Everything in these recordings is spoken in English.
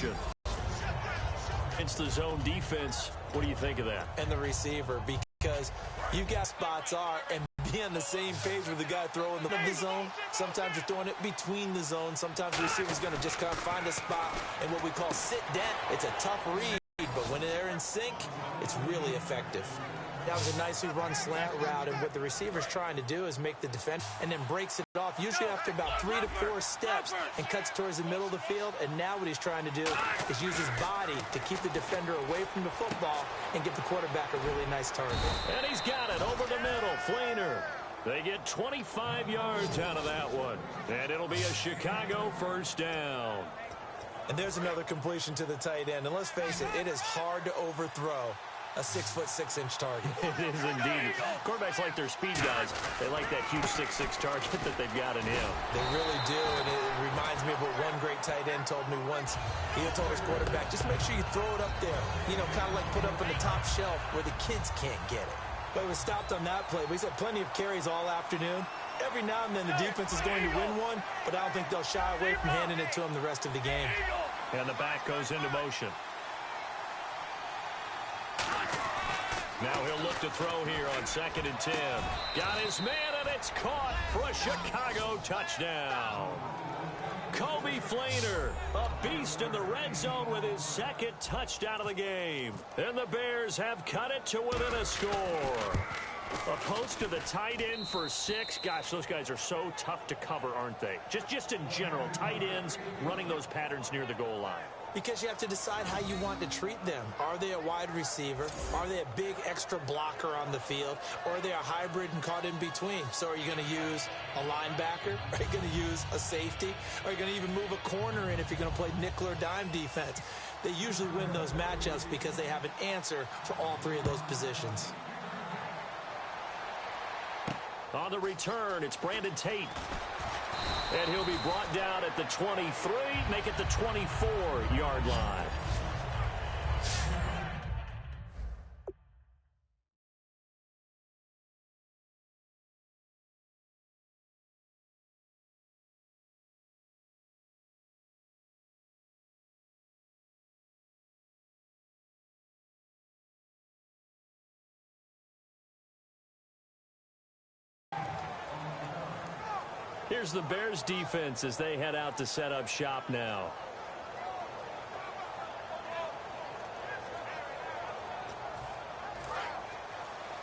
motion. Against the zone defense, what do you think of that? And the receiver, because you got spots and be on the same page with the guy throwing the zone. Sometimes you're throwing it between the zones. Sometimes the receiver's going to just kind of find a spot in what we call sit down. It's a tough read, but when they're in sync, it's really effective. That was a nicely run slant route, and what the receiver's trying to do is make the defense and then breaks it off, usually after about 3 to 4 steps, and cuts towards the middle of the field. And now what he's trying to do is use his body to keep the defender away from the football and give the quarterback a really nice target. And he's got it over the middle. Flainer. They get 25 yards out of that one. And it'll be a Chicago first down. And there's another completion to the tight end. And let's face it, it is hard to overthrow a 6'6" target. It is indeed. Quarterbacks like their speed guys. They like that huge 6'6" target that they've got in him. They really do, and it reminds me of what one great tight end told me once. He told his quarterback, just make sure you throw it up there. You know, kind of like put up on the top shelf where the kids can't get it. But he was stopped on that play. But he's had plenty of carries all afternoon. Every now and then the defense is going to win one, but I don't think they'll shy away from handing it to him the rest of the game. And the back goes into motion. Now he'll look to throw here on 2nd and 10. Got his man, and it's caught for a Chicago touchdown. Kobe Flainer, a beast in the red zone with his 2nd touchdown of the game. And the Bears have cut it to within a score. A post to the tight end for 6. Gosh, those guys are so tough to cover, aren't they? Just in general, tight ends running those patterns near the goal line. Because you have to decide how you want to treat them. Are they a wide receiver? Are they a big extra blocker on the field? Or are they a hybrid and caught in between? So are you going to use a linebacker? Are you going to use a safety? Are you going to even move a corner in if you're going to play nickel or dime defense? They usually win those matchups because they have an answer for all 3 of those positions. On the return, it's Brandon Tate. And he'll be brought down at the 23, make it the 24-yard line. Here's the Bears defense as they head out to set up shop now.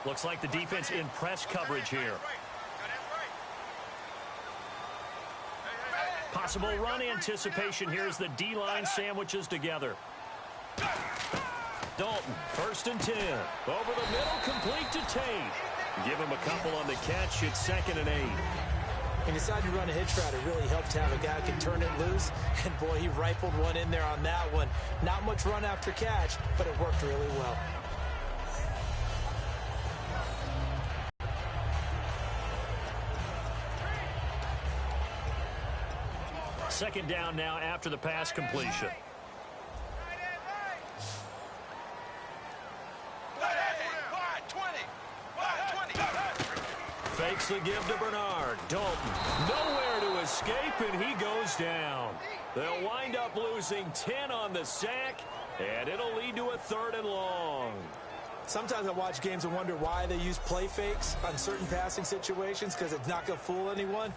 Looks like the defense in press coverage here. Possible run anticipation here as the D-line sandwiches together. Dalton, 1st and 10. Over the middle, complete to Tate. Give him a couple on the catch. It's 2nd and 8. And decided to run a hitch route. It really helped to have a guy who can turn it loose. And, boy, he rifled one in there on that one. Not much run after catch, but it worked really well. Second down now after the pass completion. Fakes the give to Bernard. Dalton, nowhere to escape, and he goes down. They'll wind up losing 10 on the sack, and it'll lead to a 3rd and long. Sometimes I watch games and wonder why they use play fakes on certain passing situations, because it's not going to fool anyone.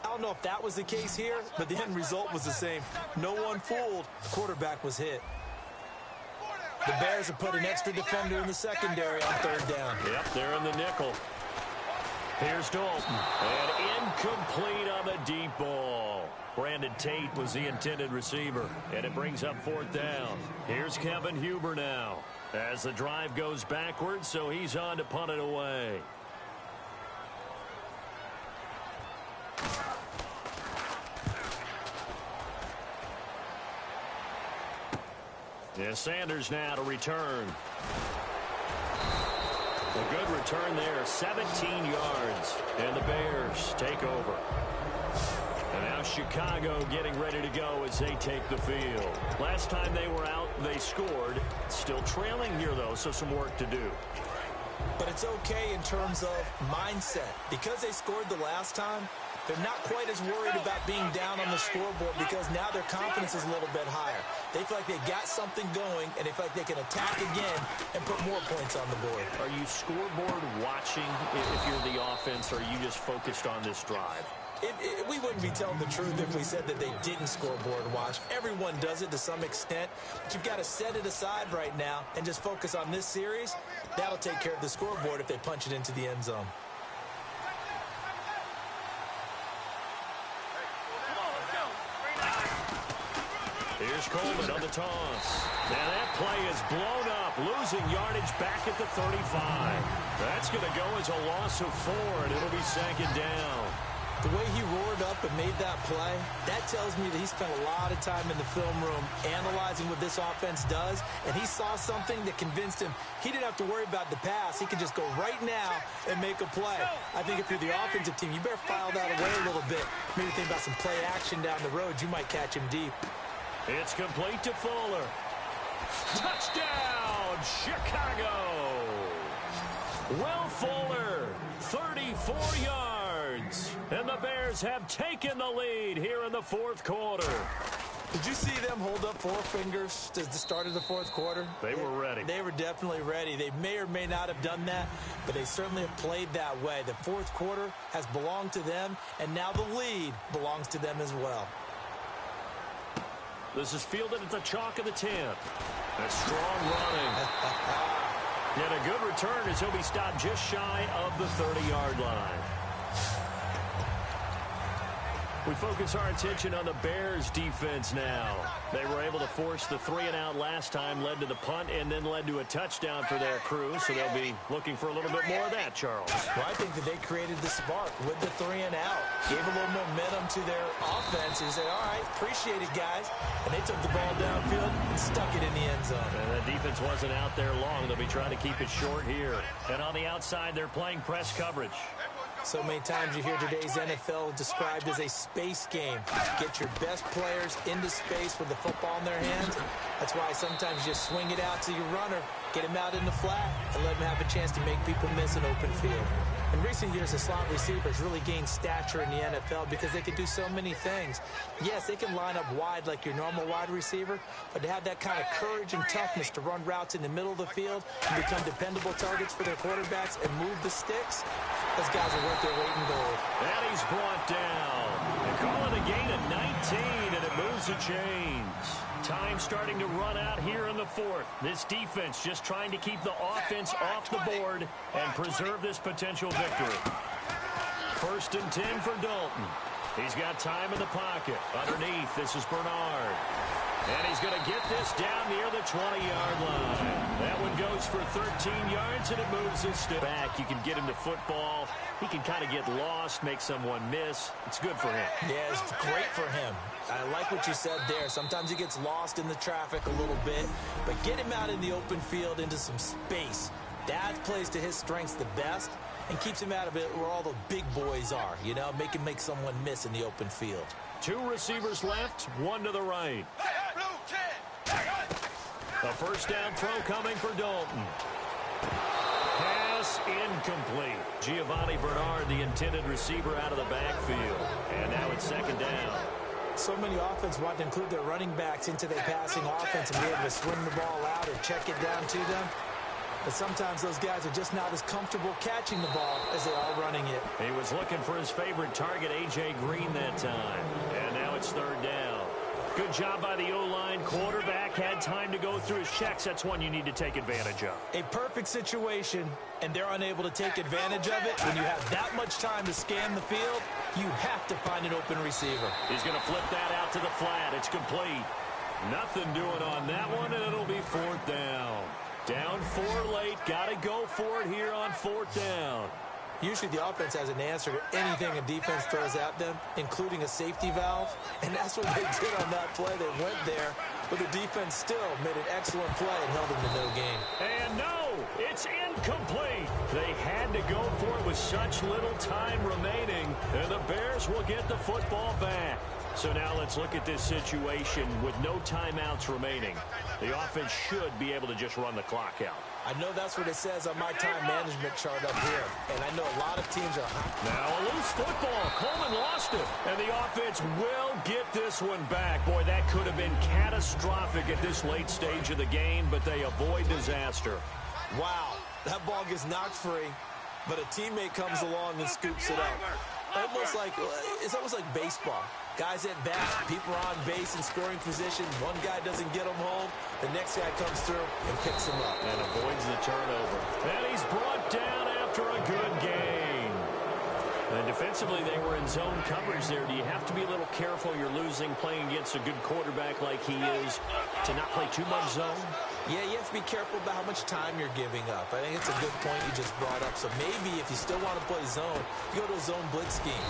I don't know if that was the case here, but the end result was the same. No one fooled. The quarterback was hit. The Bears have put an extra defender in the secondary on 3rd down. Yep, they're in the nickel. Here's Dalton, and incomplete on the deep ball. Brandon Tate was the intended receiver, and it brings up 4th down. Here's Kevin Huber now, as the drive goes backwards, so he's on to punt it away. Yeah, Sanders now to return. A good return there, 17 yards, and the Bears take over. And now Chicago getting ready to go as they take the field. Last time they were out, they scored. Still trailing here, though, so some work to do. But it's okay in terms of mindset. Because they scored the last time, They're not quite as worried about being down on the scoreboard because now their confidence is a little bit higher. They feel like they got something going, and they feel like they can attack again and put more points on the board. Are you scoreboard watching if you're the offense, or are you just focused on this drive? We wouldn't be telling the truth if we said that they didn't scoreboard watch. Everyone does it to some extent, but you've got to set it aside right now and just focus on this series. That'll take care of the scoreboard if they punch it into the end zone. Here's Coleman on the toss. Now that play is blown up, losing yardage back at the 35. That's going to go as a loss of 4, and it'll be second down. The way he roared up and made that play, that tells me that he spent a lot of time in the film room analyzing what this offense does, and he saw something that convinced him he didn't have to worry about the pass. He could just go right now and make a play. I think if you're the offensive team, you better file that away a little bit. Maybe think about some play action down the road. You might catch him deep. It's complete to Fuller. Touchdown, Chicago! Will Fuller, 34 yards. And the Bears have taken the lead here in the fourth quarter. Did you see them hold up 4 fingers at the start of the fourth quarter? They were ready. They were definitely ready. They may or may not have done that, but they certainly have played that way. The fourth quarter has belonged to them, and now the lead belongs to them as well. This is fielded at the chalk of the 10. That's strong running. Yet a good return as he'll be stopped just shy of the 30-yard line. We focus our attention on the Bears defense now. They were able to force the 3-and-out last time, led to the punt, and then led to a touchdown for their crew, so they'll be looking for a little bit more of that, Charles. Well, I think that they created the spark with the 3-and-out, gave a little momentum to their offense and said, all right, appreciate it, guys. And they took the ball downfield and stuck it in the end zone. And that defense wasn't out there long. They'll be trying to keep it short here. And on the outside, they're playing press coverage. So many times you hear today's NFL described as a space game. Get your best players into space with the football in their hands. That's why sometimes you just swing it out to your runner, get him out in the flat, and let him have a chance to make people miss an open field. In recent years, the slot receivers really gained stature in the NFL because they can do so many things. Yes, they can line up wide like your normal wide receiver, but to have that kind of courage and toughness to run routes in the middle of the field and become dependable targets for their quarterbacks and move the sticks, those guys are worth their weight in gold. And he's brought down. They call it a gain of 19, and it moves the chains. Time starting to run out here in the fourth. This defense just trying to keep the offense off the board and preserve this potential victory. 1st and 10 for Dalton. He's got time in the pocket. Underneath, this is Bernard. And he's going to get this down near the 20-yard line. That one goes for 13 yards, and it moves his step back. You can get him to football. He can kind of get lost, make someone miss. It's good for him. Yeah, it's great for him. I like what you said there. Sometimes he gets lost in the traffic a little bit, but get him out in the open field into some space. That plays to his strengths the best and keeps him out of it where all the big boys are, you know, make someone miss in the open field. 2 receivers left, 1 to the right. A first down throw coming for Dalton. Pass incomplete. Giovanni Bernard, the intended receiver, out of the backfield. And now it's 2nd down. So many offenses want to include their running backs into their passing offense and be able to swing the ball out or check it down to them. But sometimes those guys are just not as comfortable catching the ball as they are running it. He was looking for his favorite target, A.J. Green, that time. And now it's 3rd down. Good job by the O-line. Quarterback had time to go through his checks. That's one you need to take advantage of. A perfect situation, and they're unable to take advantage of it. When you have that much time to scan the field, you have to find an open receiver. He's going to flip that out to the flat. It's complete. Nothing doing on that one, and it'll be 4th down. Down 4 late. Got to go for it here on 4th down. Usually the offense has an answer to anything a defense throws at them, including a safety valve. And that's what they did on that play. They went there, but the defense still made an excellent play and held them to no gain. And no, it's incomplete. They had to go for it with such little time remaining, and the Bears will get the football back. So now let's look at this situation with no timeouts remaining. The offense should be able to just run the clock out. I know that's what it says on my time management chart up here, and I know a lot of teams are hot. Now a loose football. Coleman lost it, and the offense will get this one back. Boy, that could have been catastrophic at this late stage of the game, but they avoid disaster. Wow, that ball gets knocked free, but a teammate comes along and scoops it up. It's almost like baseball. Guys at bat, people are on base in scoring position. One guy doesn't get him home. The next guy comes through and picks him up. And avoids the turnover. And he's brought down after a good gain. And defensively, they were in zone coverage there. Do you have to be a little careful? You're losing playing against a good quarterback like he is to not play too much zone? Yeah, you have to be careful about how much time you're giving up. I think it's a good point you just brought up. So maybe if you still want to play zone, you go to a zone blitz scheme.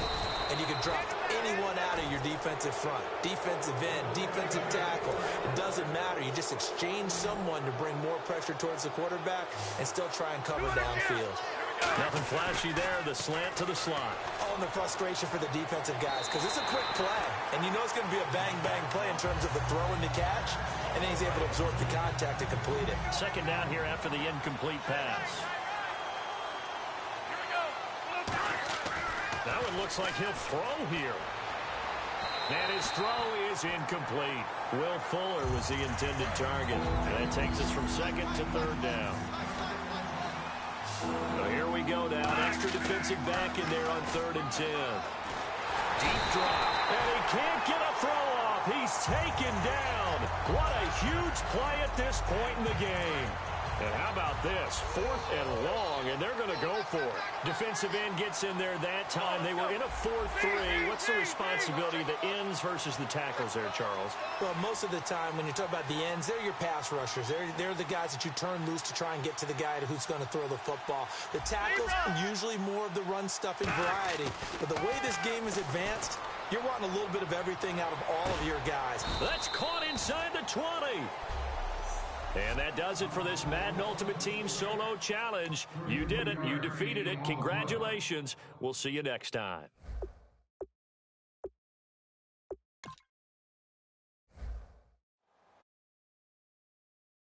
And you can drop anyone out of your defensive front. Defensive end, defensive tackle. It doesn't matter. You just exchange someone to bring more pressure towards the quarterback and still try and cover downfield. Nothing flashy there. The slant to the slot. Oh, and the frustration for the defensive guys because it's a quick play. And you know it's going to be a bang-bang play in terms of the throw and the catch. And then he's able to absorb the contact to complete it. Second down here after the incomplete pass. That one looks like he'll throw here. And his throw is incomplete. Will Fuller was the intended target. That takes us from second to third down. So here we go now. Extra defensive back in there on 3rd and 10. Deep drop. And he can't get a throw off. He's taken down. What a huge play at this point in the game. And how about this? 4th and long, and they're going to go for it. Defensive end gets in there that time. They were in a 4-3. What's the responsibility of the ends versus the tackles there, Charles? Well, most of the time when you talk about the ends, they're your pass rushers. They're the guys that you turn loose to try and get to the guy who's going to throw the football. The tackles, usually more of the run-stuffing variety. But the way this game is advanced, you're wanting a little bit of everything out of all of your guys. That's caught inside the 20. And that does it for this Madden Ultimate Team Solo Challenge. You did it. You defeated it. Congratulations. We'll see you next time.